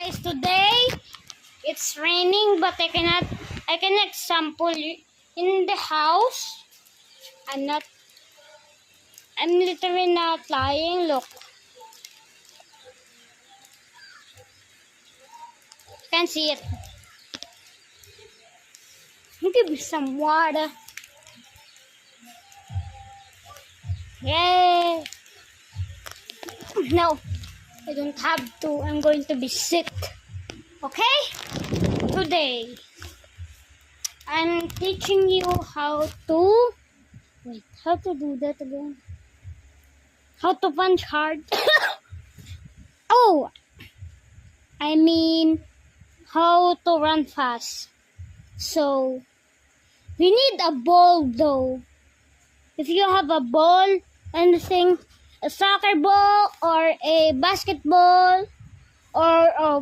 Guys, today it's raining, but I can sample in the house. I'm literally not lying. Look, you can see it. Give me some water. Yay! No, I don't have to. I'm going to be sick. Okay? Today, I'm teaching you how to... Wait, how to do that again? How to punch hard? Oh! I mean, how to run fast. So, we need a ball though. If you have a ball, anything, a soccer ball or a basketball or a